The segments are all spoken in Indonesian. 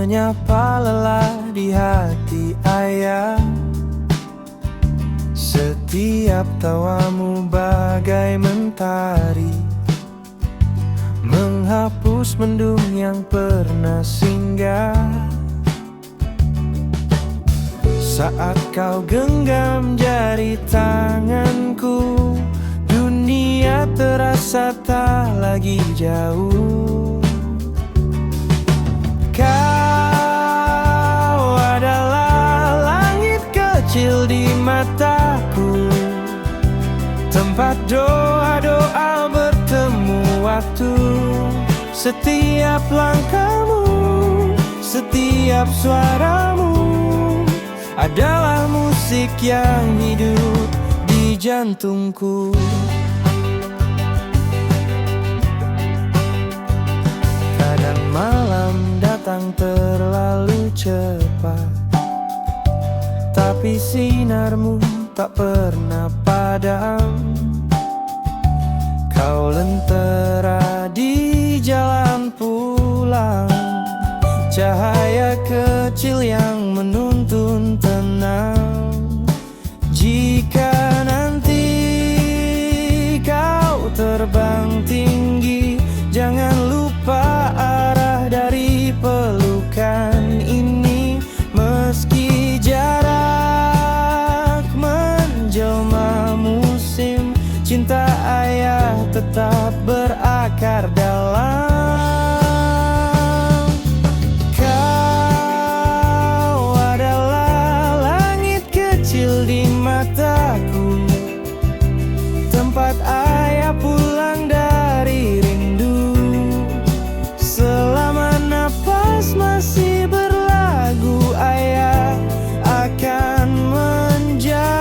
menyapa lelah di hati ayah. Setiap tawamu bagai mentari, menghapus mendung yang pernah singgah. Saat kau genggam jari tanganku, dunia terasa tak lagi jauh. Kau adalah langit kecil di mataku, tempat doa-doa bertemu waktu. Setiap langkahmu, setiap suaramu adalah musik yang hidup di jantungku. Kadang malam datang terlalu cepat, tapi sinarmu tak pernah padam. Kau lentera di jalan pulang, cahaya kecil yang menuntun tenang. Jika nanti kau terbang tinggi, jangan lupa arah dari pelukan ini. Meski jarak menjelma musim, cinta ayah tetap berakar dalam. Kau adalah langit kecil di mataku, tempat ayah pulang dari rindu. Selama napas masih berlagu, ayah akan menjagamu.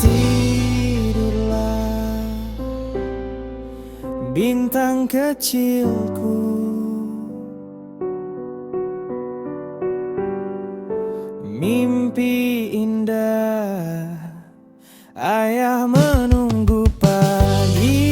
Tidurlah bintang kecilku, mimpi indah ayah menunggu pagi.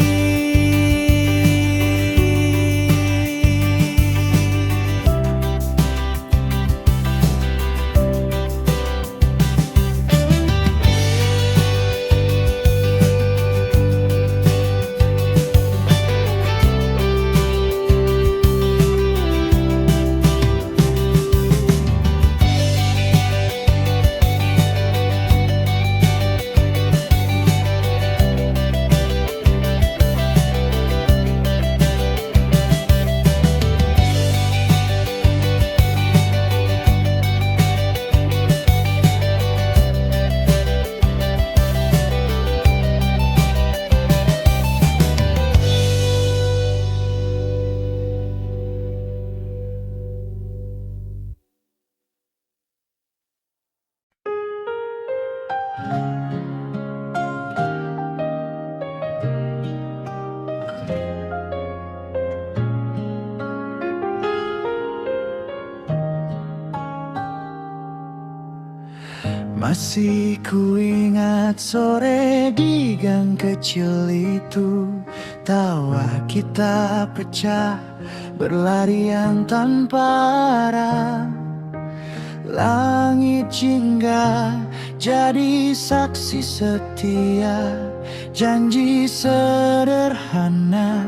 Masih kuingat sore di gang kecil itu, tawa kita pecah berlarian tanpa arah. Langit jingga jadi saksi setia, janji sederhana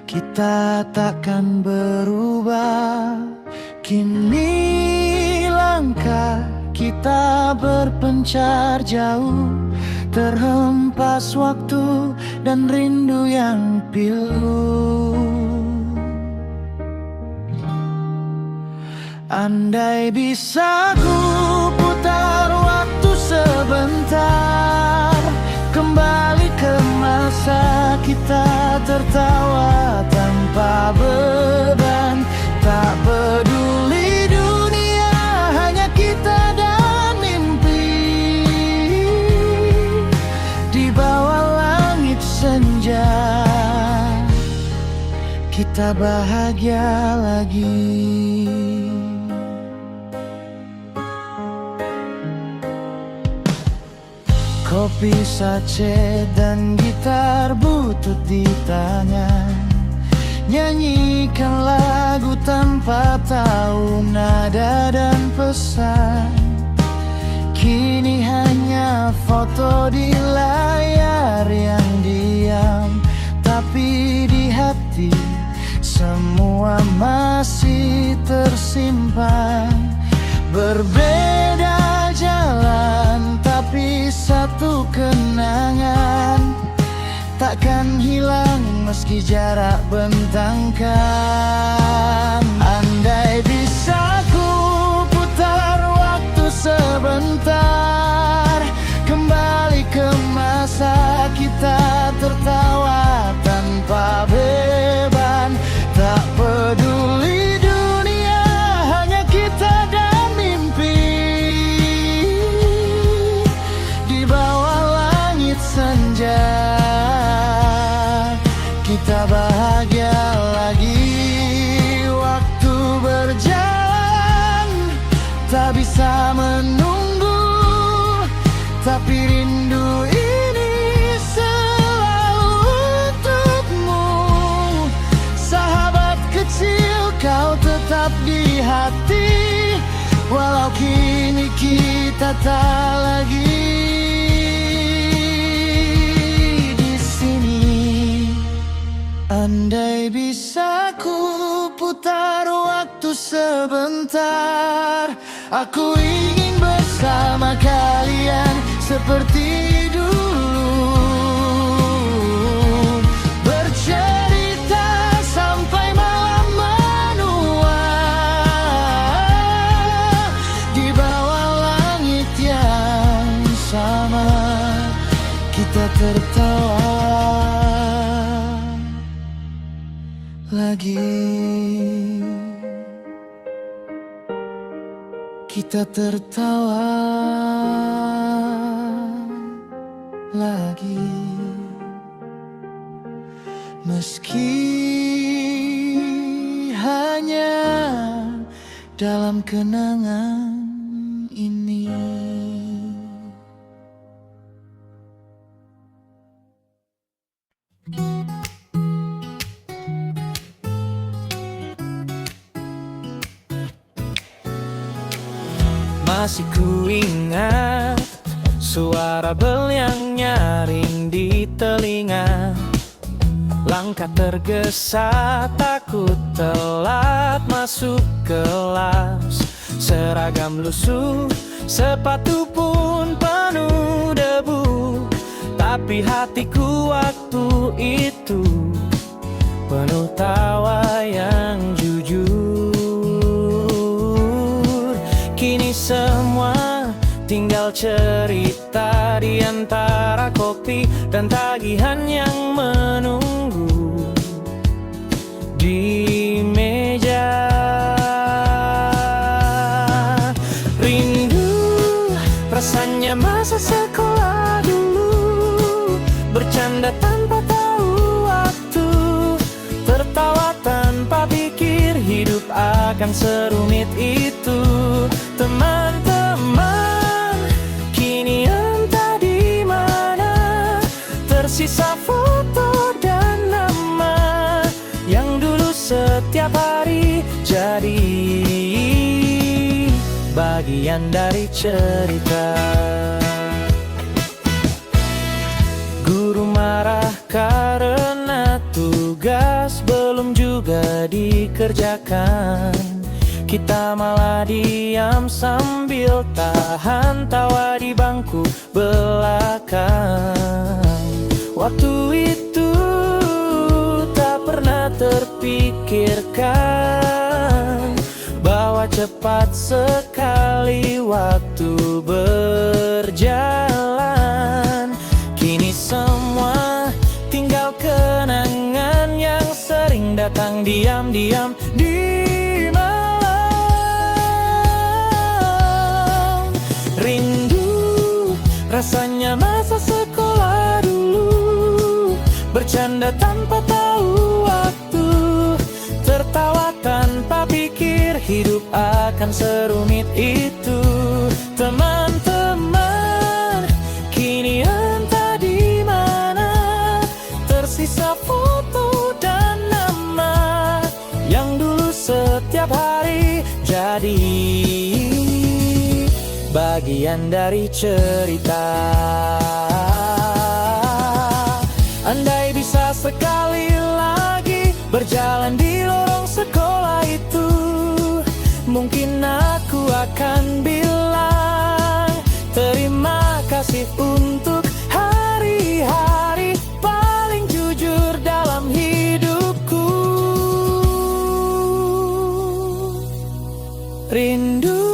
kita takkan berubah. Kini langkah kita berpencar jauh, terhempas waktu dan rindu yang pilu. Andai bisa ku putar waktu sebentar, kembali ke masa kita tertawa tanpa beban. Tak peduli dunia, hanya kita dan mimpi. Di bawah langit senja, kita bahagia lagi. Kopi sache dan gitar butut di tangan, nyanyikan lagu tanpa tahu nada dan pesan. Kini hanya foto di layar yang diam, tapi di hati semua masih tersimpan. Berbeda jalan tapi satu kenangan, takkan hilang meski jarak bentangkan. Andai bisa ku putar waktu sebentar, kembali ke masa kita tertawa tanpa beban. Tak peduli dunia, hanya kita dan mimpi. Di bawah langit senja kita bahagia lagi. Waktu berjalan tak bisa menunggu, tapi rindu ini selalu untukmu. Sahabat kecil, kau tetap di hati, walau kini kita tak lagi di sini. Andai bisa ku putar waktu sebentar, aku ingin bersama kalian seperti dulu, bercerita sampai malam menua. Di bawah langit yang sama kita tertawa lagi. Kita tertawa lagi, meski hanya dalam kenangan ini. Masih ku ingat suara bel yang nyaring di telinga. Langkah tergesa takut telat masuk kelas. Seragam lusuh, sepatu pun penuh debu. Tapi hatiku waktu itu penuh tawa yang jujur. Kini semua tinggal cerita di antara kopi dan tagihan yang menunggu di meja. Rindu rasanya masa sekolah dulu, bercanda tanpa tahu waktu, tertawa tanpa pikir hidup akan serumit itu. Teman-teman, kini entah di mana, tersisa foto dan nama yang dulu setiap hari jadi bagian dari cerita. Guru marah karena tugas belum juga dikerjakan. Kita malah diam sambil tahan tawa di bangku belakang. Waktu itu tak pernah terpikirkan bahwa cepat sekali waktu berjalan. Kini semua tinggal kenangan yang sering datang diam-diam di rasanya masa sekolah dulu, bercanda tanpa tahu waktu, tertawa tanpa pikir hidup akan serumit itu. Teman-teman, kini bagian dari cerita. Andai bisa sekali lagi berjalan di lorong sekolah itu, mungkin aku akan bilang terima kasih untuk hari-hari paling jujur dalam hidupku. Rindu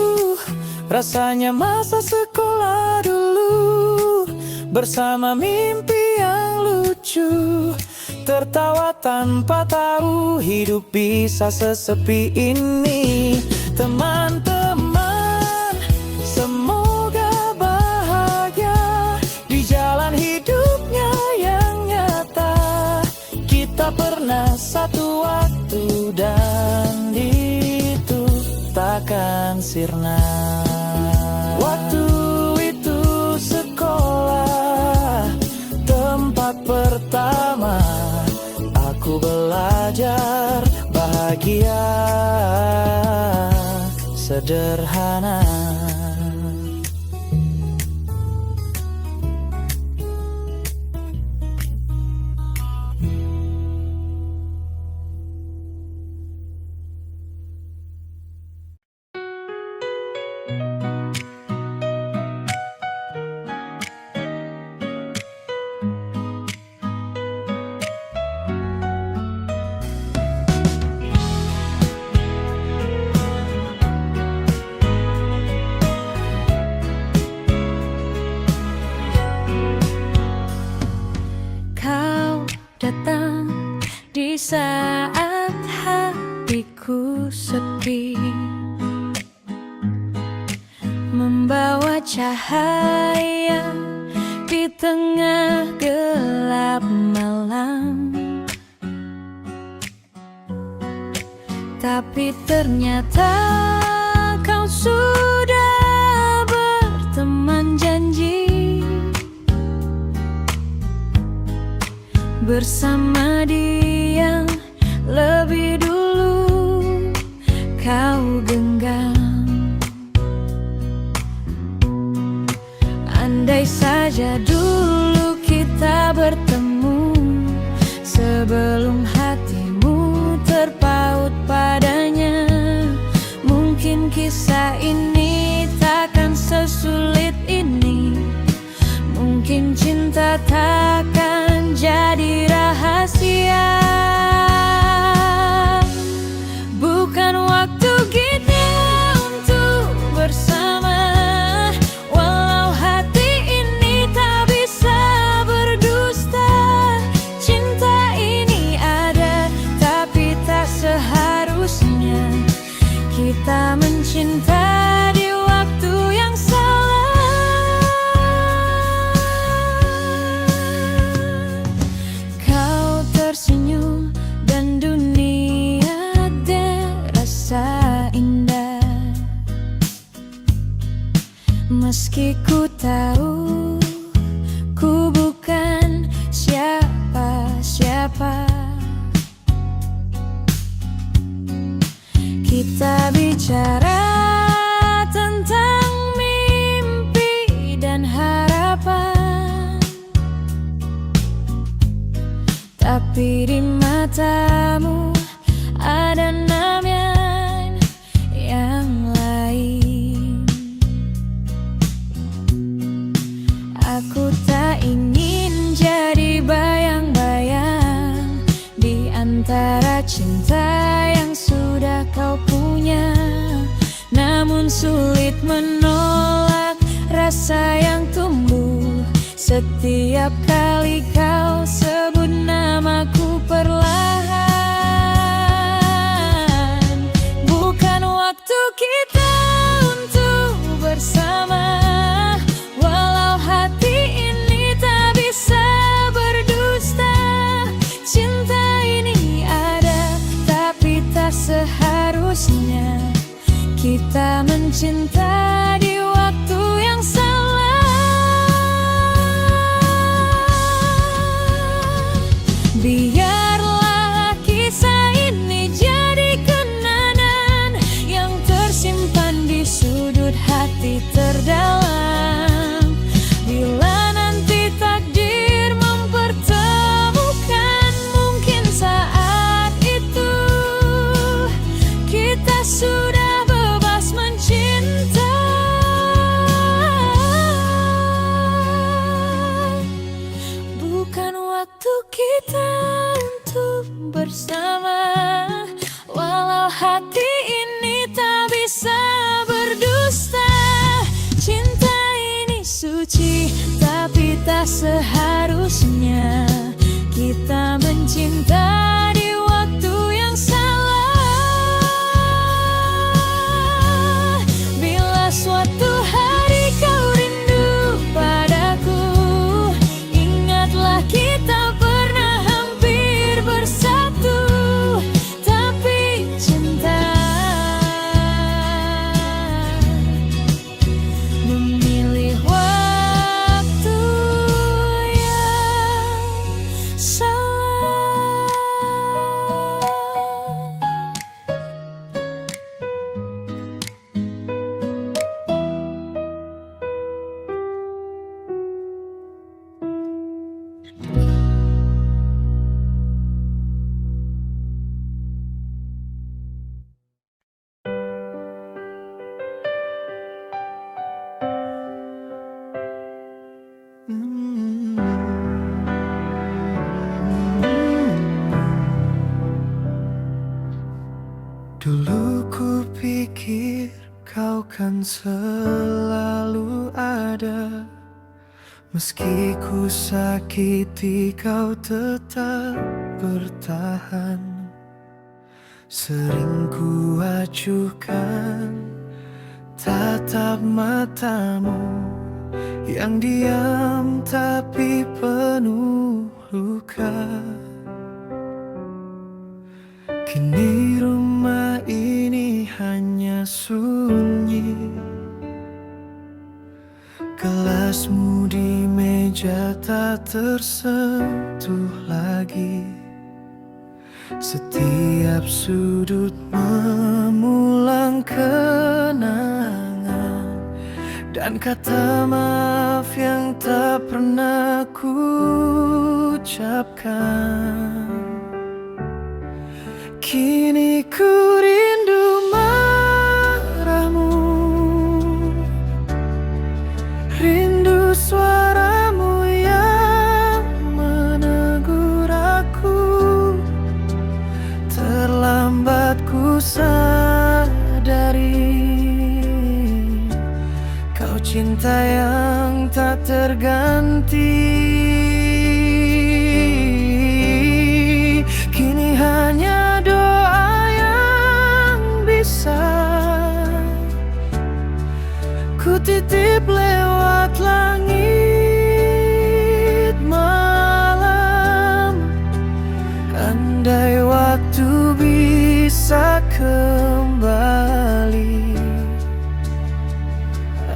rasanya masa sekolah dulu, bersama mimpi yang lucu, tertawa tanpa tahu hidup bisa sesepi ini. Teman-teman, semoga bahagia di jalan hidupnya yang nyata. Kita pernah satu waktu dan itu takkan sirna. Waktu itu sekolah, tempat pertama aku belajar bahagia sederhana. Datang di saat hatiku sepi, membawa cahaya di tengah gelap malam. Tapi ternyata kau sudah berteman janji bersama dia lebih dulu kau genggam. Andai saja dulu kita bertemu sebelum hatimu terpaut padanya, mungkin kisah ini takkan sesulit ini. Mungkin cinta takkan jadi rahasia. Bukan waktu kita untuk bersama, walau hati ini tak bisa berdusta. Cinta ini ada, tapi tak seharusnya kita mencinta di waktu yang salah. Tersenyum dan dunia terasa indah, meski ku tahu ku bukan siapa-siapa. Kita bicara tentang mimpi dan harapan, tapi di matamu ada nama yang lain. Aku tak ingin jadi bayang-bayang di antara cinta yang sudah kau punya. Namun sulit menolak rasa yang tumbuh setiap kali kau sebut namaku perlahan. Bukan waktu kita untuk bersama, walau hati ini tak bisa berdusta. Cinta ini ada, tapi tak seharusnya kita mencinta di waktu yang salah. Biarlah kisah ini jadi kenangan yang tersimpan di sudut hati terdalam. kita untuk bersama. Walau hati ini tak bisa berdusta. Cinta ini suci, tapi tak seharusnya kita mencinta di waktu yang salah. Bila suatu hari kau rindu padaku, ingatlah kita pernah hampir bersatu. Tapi cinta memilih waktu yang salah. Dulu ku pikir kau kan selalu ada. Meski ku sakiti kau tetap bertahan. Sering ku acuhkan tatap matamu yang diam tapi penuh luka. Kini rumah ini hanya sunyi. Gelasmu di meja tak tersentuh lagi. Setiap sudut mengulang kenangan dan kata maaf yang tak pernah ku ucapkan. Kini ku rindu marahmu, rindu suaramu yang menegur aku. Terlambat ku sadari kau cinta yang tak terganti. Kini hanya doa yang bisa ku titip lewat langit malam. Andai waktu bisa kembali,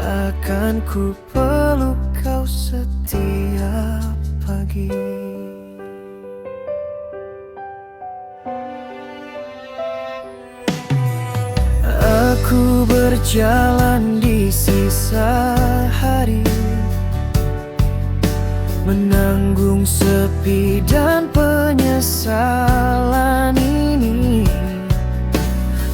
akan ku peluk kau setiap pagi. Aku berjalan di sisa hari, menanggung sepi dan penyesalan ini.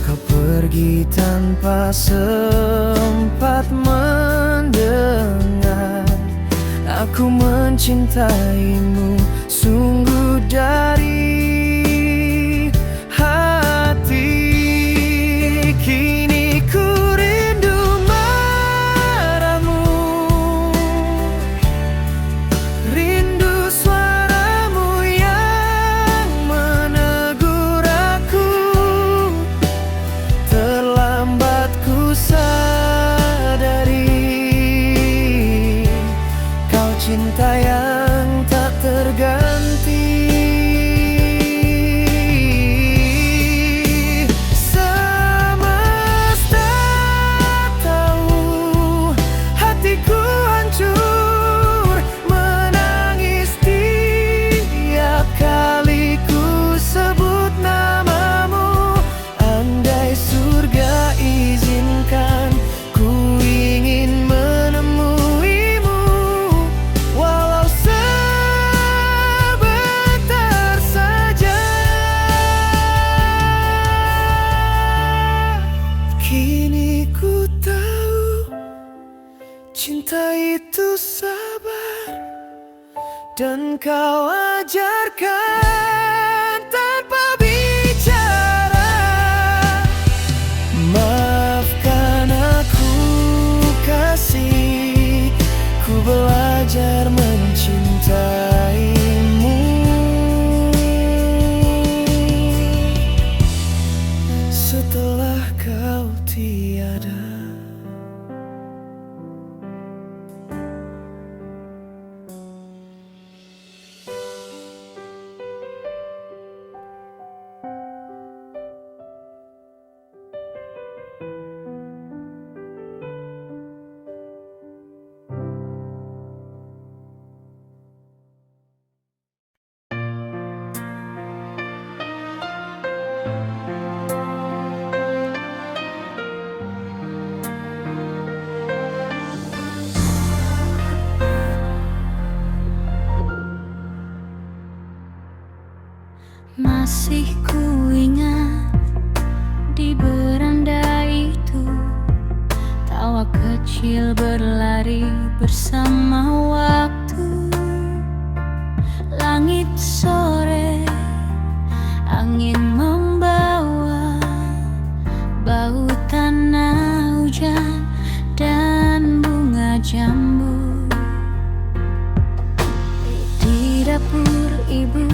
Kau pergi tanpa sempat mendengar aku mencintaimu sungguh dari hati. Kini ku rindu marahmu, rindu suaramu yang menegur aku. Terlambat ku sadari kau cinta yang tak terganti. dan kau ajarkan tanpa bicara. Maafkan aku kasih, ku belajar mencintaimu setelah kau tiada. Masih ku ingat di beranda itu, tawa kecil berlari bersama waktu. Langit sore, angin membawa bau tanah hujan dan bunga jambu. Di dapur ibu,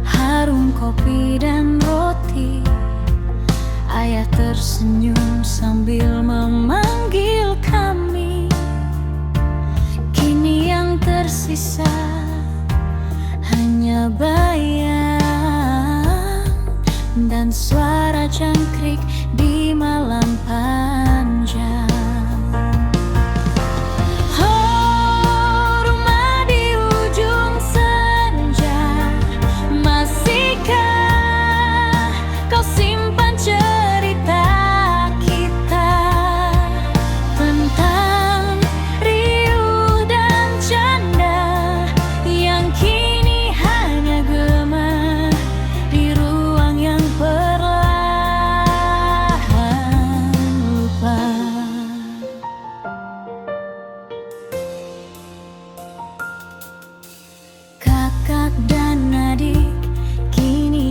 harum kopi dan roti. Ayah tersenyum sambil memanggil kami. Kini yang tersisa hanya bayang dan suara jangkrik di malam panjang.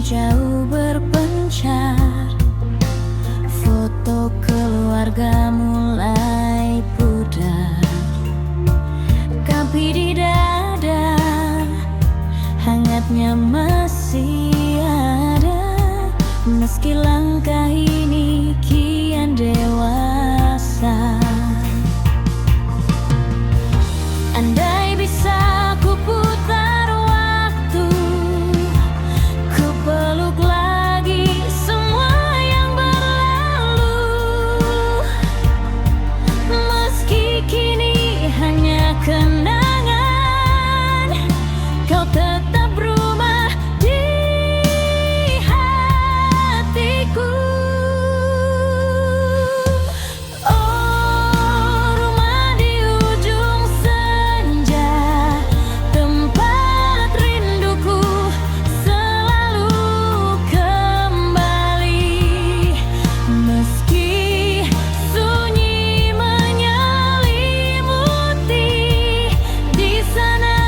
Jauh berpencar, foto keluarga mulai pudar. Kampi di dada, hangatnya masih ada. Meski langkah ini kian dewasa. Andai bisa ku putar waktu, ku peluk lagi semua yang berlalu. Meski kini hanya kenangan, kau tetap rumah di hatiku. Oh, rumah di ujung senja, tempat rinduku selalu kembali. Meski sunyi menyelimuti, di sana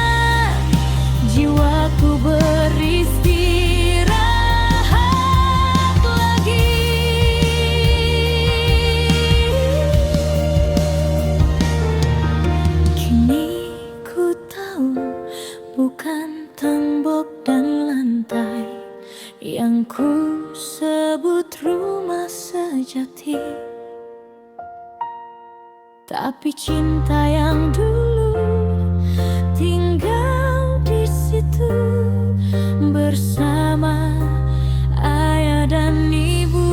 jiwaku beristirahat lagi. Kini ku tahu, bukan tembok dan lantai yang ku sebut rumah sejati, tapi cinta yang dulu tinggal di situ bersama ayah dan ibu.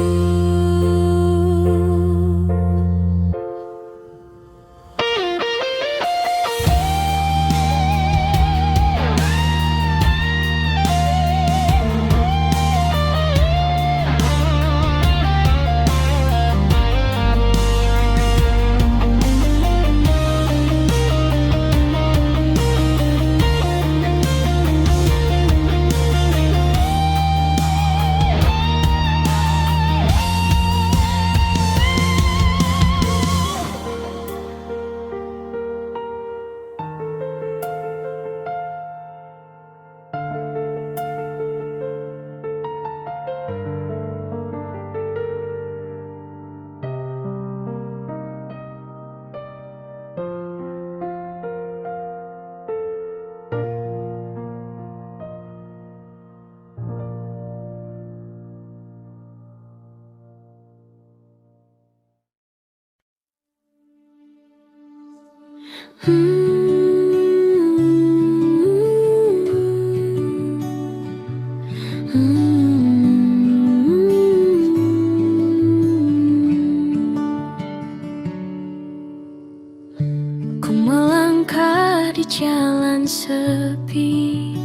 sepi.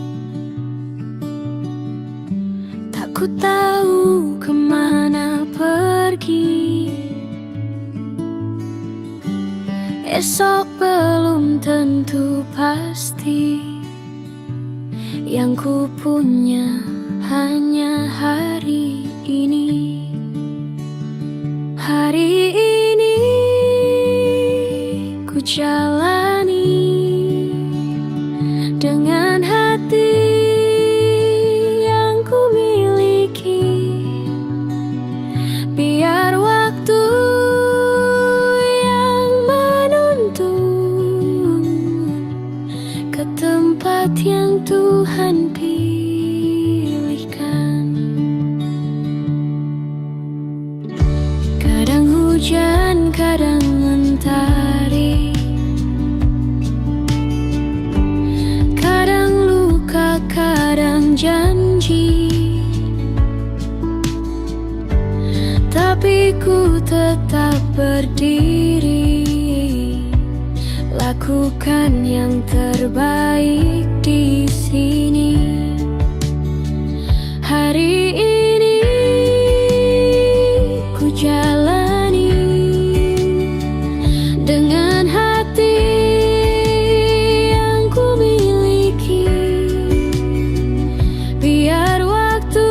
Tak ku tahu kemana pergi. Esok belum tentu pasti. Yang ku punya hanya hari ini. Hari ini ku jalani dengan hati yang ku miliki. Biar waktu yang menuntun ke tempat yang Tuhan pilihkan. Kadang hujan, kadang mentari, kadang luka, kadang janji. Tapi ku tetap berdiri, lakukan yang terbaik di sini. Hari ini ku jalani dengan hati yang ku miliki. Biar waktu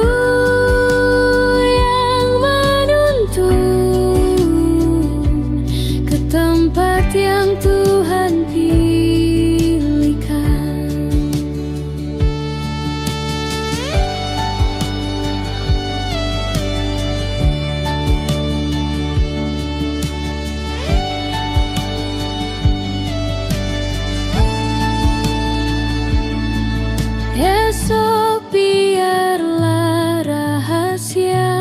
yang menuntun ke tempat yang Tuhan pilihkan. Esok biarlah rahasia,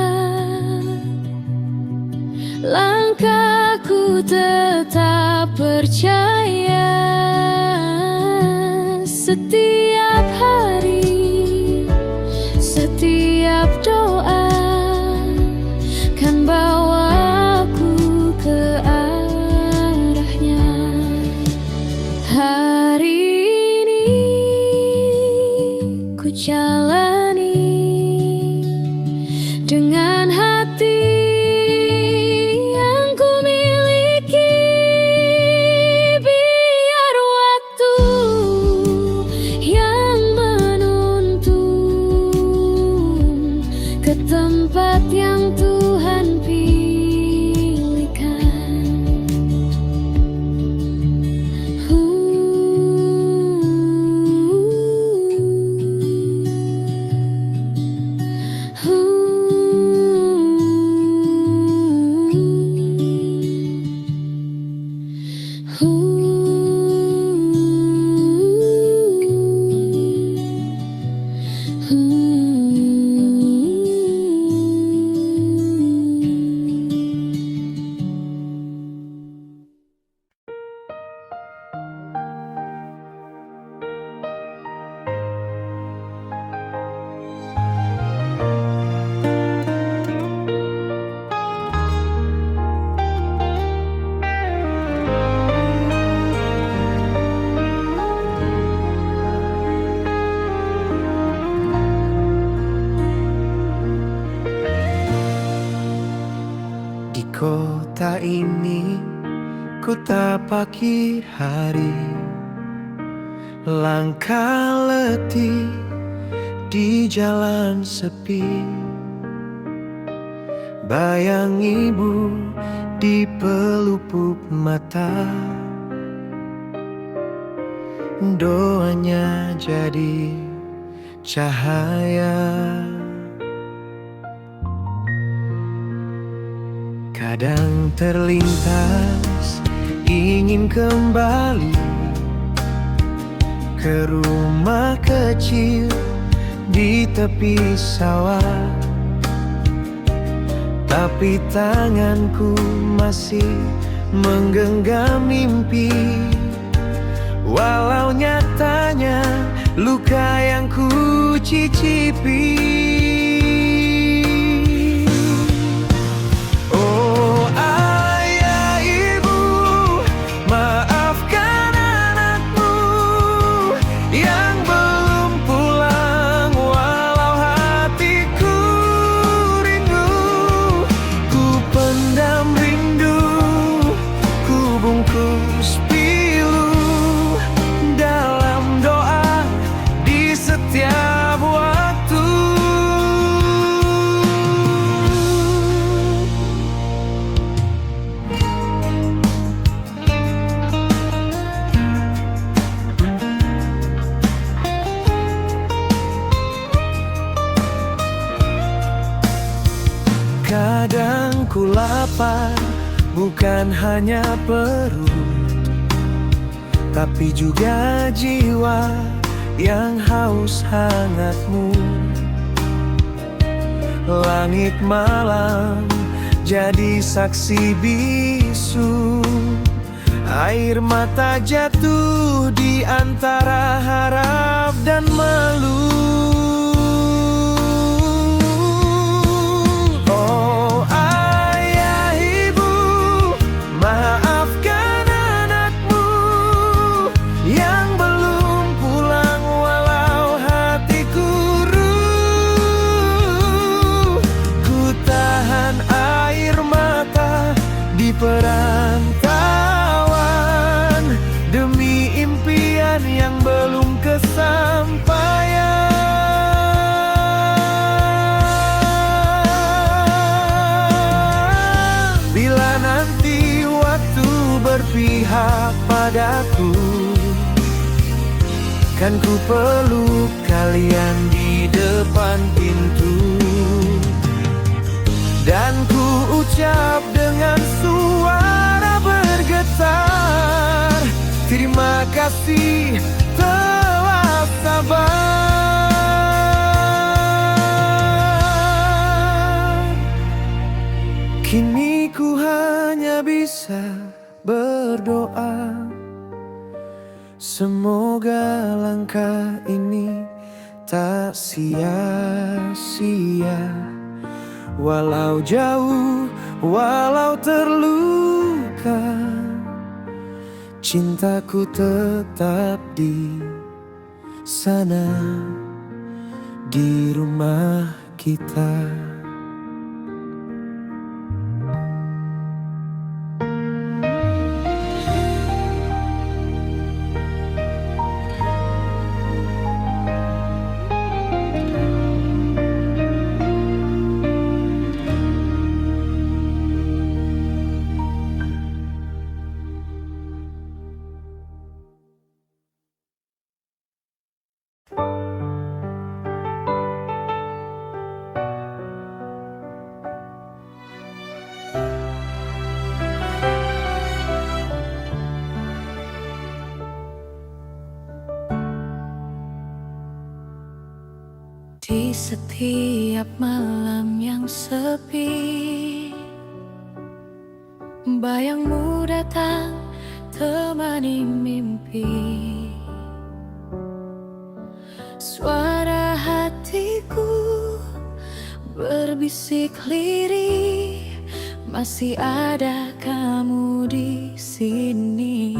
langkahku tetap percaya. Setiap hari, setiap doa kan bawa aku ke arahnya. Hari ini ku jalani dengan hati yang ku miliki. Biar waktu yang menuntun ke tempat yang Tuhan pilihkan. Di kota ini ku tapaki hari, langkah letih di jalan sepi. Bayang ibu di pelupuk mata, doanya jadi cahaya. Kadang terlintas ingin kembali ke rumah kecil di tepi sawah, tapi tanganku masih menggenggam mimpi. Walau nyatanya luka yang ku cicipi. Oh ayah ibu, maafkan anakmu Kadang ku lapar, bukan hanya perut, tapi juga jiwa yang haus hangatmu. Langit malam jadi saksi bisu, air mata jatuh di antara harap dan malu. Oh ayah ibu, maafkan anakmu yang belum pulang walau hatiku ruh. Ku tahan air mata di perantauan demi impian yang belum kesampaian. Bila nanti waktu berpihak padaku, kan ku peluk kalian di depan pintu, dan ku ucap dengan suara bergetar, terima kasih telah sabar. Kini ku hanya bisa berdoa, semoga langkah ini tak sia-sia. Walau jauh, walau terluka, cintaku tetap di sana, di rumah kita. Di setiap malam yang sepi, bayangmu datang temani mimpi. Suara hatiku berbisik lirih, masih ada kamu di sini.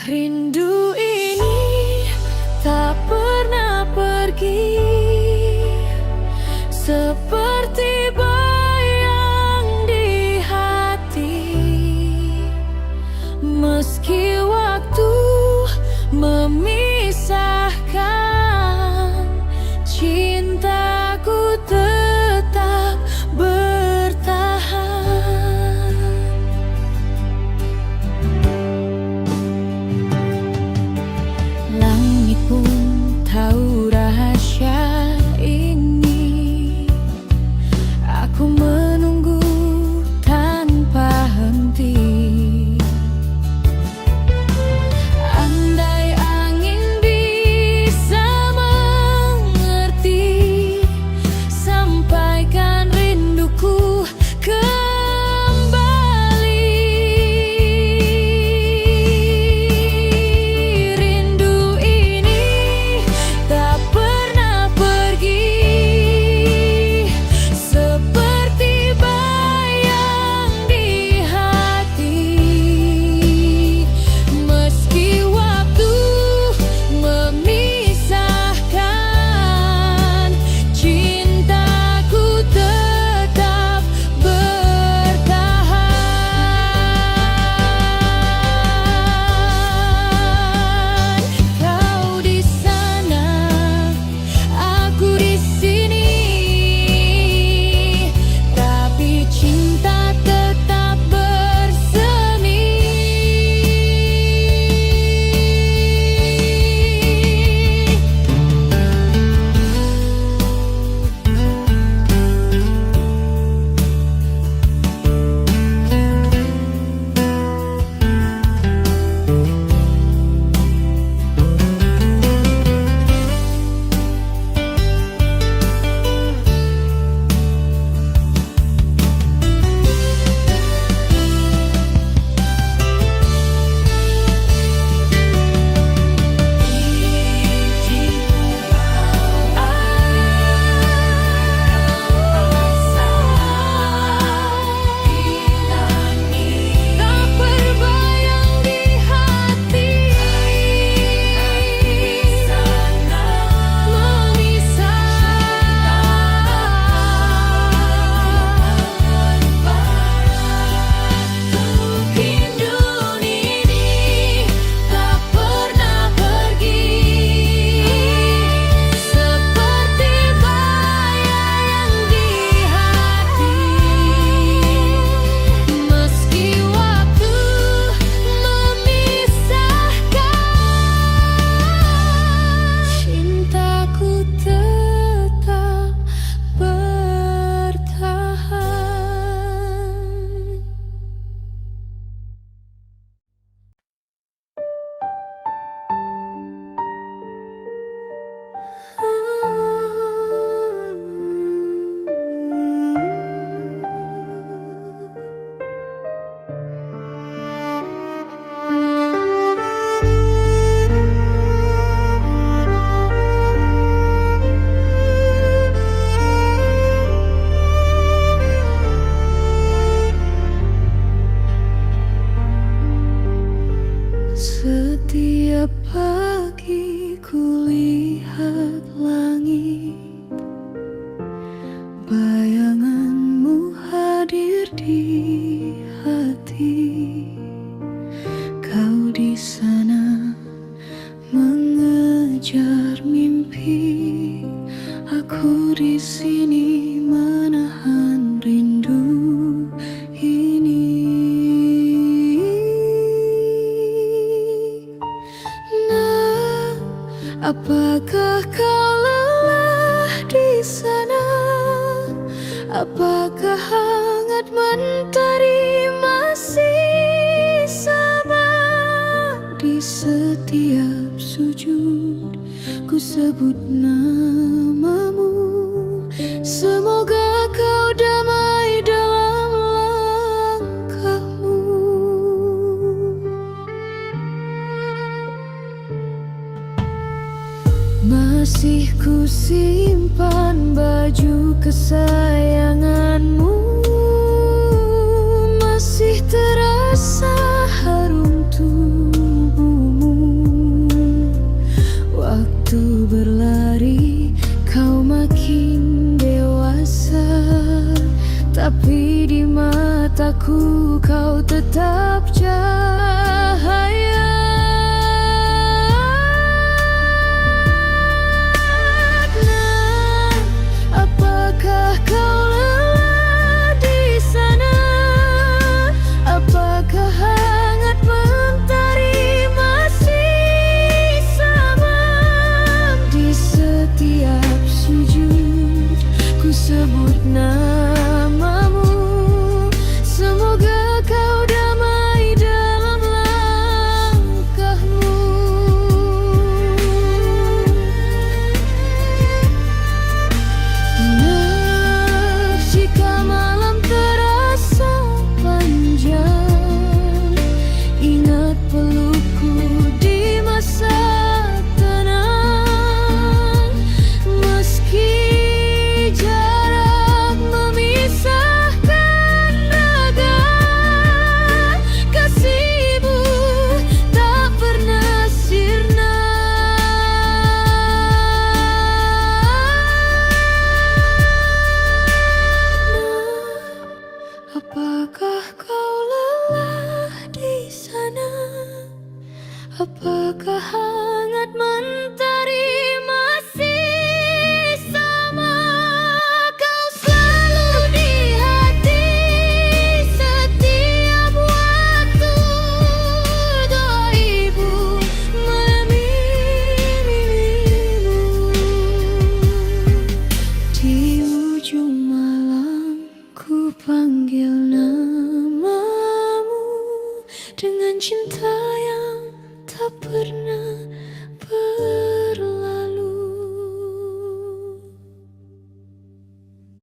Rindu ini tak pernah pergi, seperti bayang di hati. Meski waktu memisahkan, cintaku tetap bertahan. Langit pun tahu rahasia ini, aku menunggu tanpa henti. Andai angin bisa Setiap pagi kulihat langit, bayanganmu hadir di hati. Kau di sana mengejar mimpi, aku di sini menahan rindu ini. Nah, apakah kau lelah di sana? Apakah hangat mentari masih sama? Di setiap sujud ku sebut namamu. Semoga kau damai dalam langkahmu. Masih ku simpan baju kesayanganmu, masih terasa harum tubuhmu. Waktu berlari, kau makin dewasa, tapi di mataku kau tetap cahaya. Apakah kau lelah di sana? Apakah hangat mentari masih sama? Di setiap sujud ku sebut namamu. Semoga kau damai dalam langkahmu. Jika malam terasa panjang, ingat pelukku di masa tenang. Meski jarak memisahkan raga, kasihmu tak pernah sirna. Apakah kau lelah di sana? Apakah hangat mentari masih sama? Kau selalu di hati setiap waktu. Doa ibu melamimu. Di ujung malam ku panggil namamu dengan cinta.